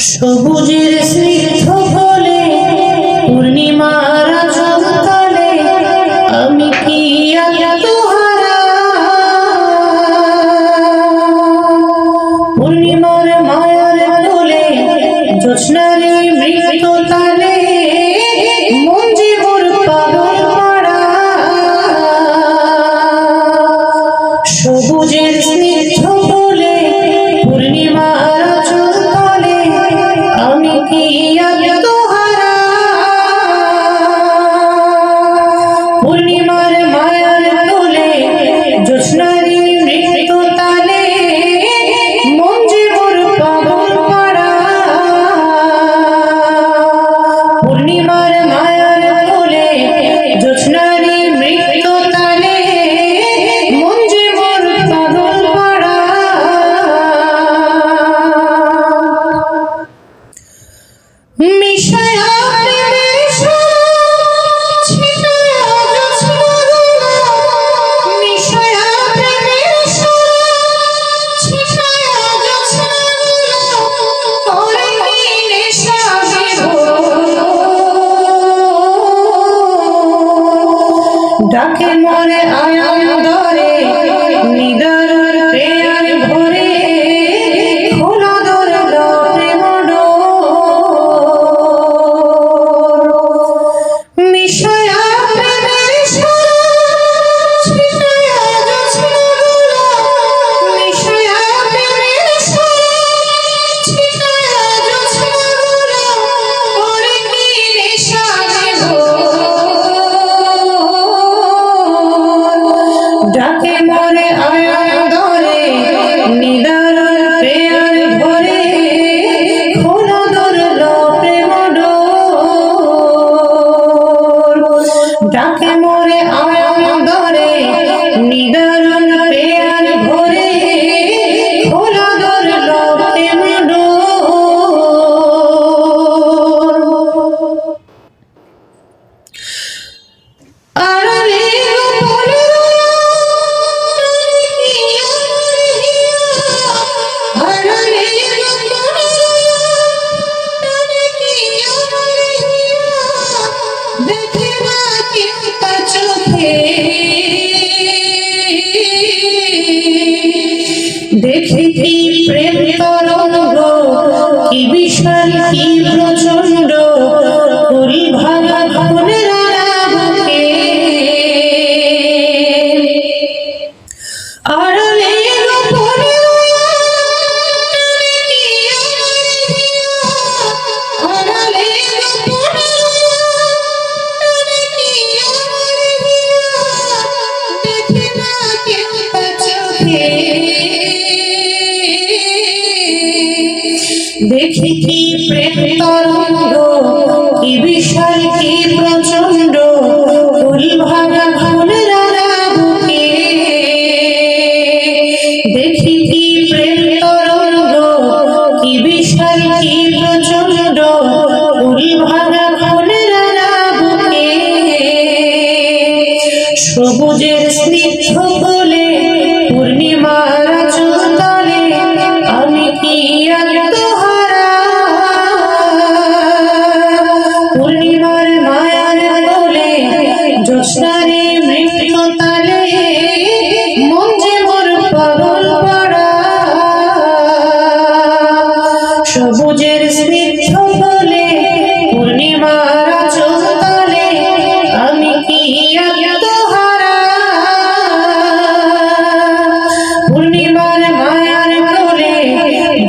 সবুজের স্নিগ্ধ ফলে পূর্ণিমার আচমকালে আমি কি আত্মহারা। পূর্ণিমার মায়ার কোলে জ্যোৎস্নারে মৃত্যু তালে মন যে মোর পাগল পাড়া। সবুজের স্নিগ্ধ ফলে পূর্ণিমার আচমকালে আমি কি আত্মহারা। পূর্ণিমার মায়ার কোলে জ্যোৎস্নারে মৃত্যু তালে মন যে মোর পাগল পাড়া। পূর্ণিমার মায়ার কোলে জ্যোৎস্নারে মৃত্যু তালে মন যে মোর পাগল পাড়া। মিশায়া প্রেমের স্বাদ ছিটায়া জ্যোৎস্নাগুলো, মিশায়া প্রেমের স্বাদ ছিটায়া জ্যোৎস্নাগুলো, করে কি নেশা বিভোর। ডাকে মরে আয়াম দরে নিদারুর পেয়ার ভরে, খোলা দরজা প্রেম ডোর। মিশায়া প্রেমের স্বাদ ছিটায়া জ্যোৎস্নাগুলো, মিশায়া প্রেমের স্বাদ ছিটায়া জ্যোৎস্নাগুলো, করে কি নেশা বিভোর। ডাকে মরে আয়াম দরে নিদারুর পেয়ার ভরে, খোলা দরজা প্রেম ডোর। ডাকে মরে আয়াম দরে নিদারুর পেয়ার ভরে, খোলা দরজা প্রেম ডোর। আড়ালে গোপনে আড়ালে গোপনে দেখে না কিন্তু চোখে, দেখে কি প্রেম তরঙ্গ, কি বিশাল কি প্রচন্ড, করি ভাঙা ভাঙনের বুকে। আড়ালে গোপনে আড়ালে গোপনে দেখে না কিন্তু চোখে, দেখি কি প্রেম তরঙ্গ, কি বিশাল কি প্রচন্ড, করি ভাঙা ভাঙনের বুকে। দেখি কি প্রেম তরঙ্গ, কি বিশাল কি প্রচন্ড, করি ভাঙা ভাঙনের বুকে। সবুজের স্নিগ্ধ কোলে পূর্ণিমার আচমকালে আমি কি আত্মহারা। পূর্ণিমার মায়ার কোলে জ্যোৎস্নারে মৃত্যু তালে মন যে মোর পাগল পাড়া। সবুজের স্নিগ্ধ কোলে পূর্ণিমার আচমকালে আমি কি আত্মহারা। পূর্ণিমার মায়ার কোলে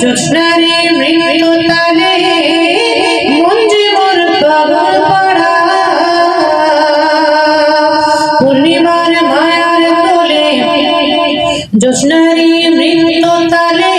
জ্যোৎস্নারে মৃত্যু তালে মন যে মোর পাগল পাড়া। পূর্ণিমার মায়ার কোলে জ্যোৎস্নারে মৃত্যু তালে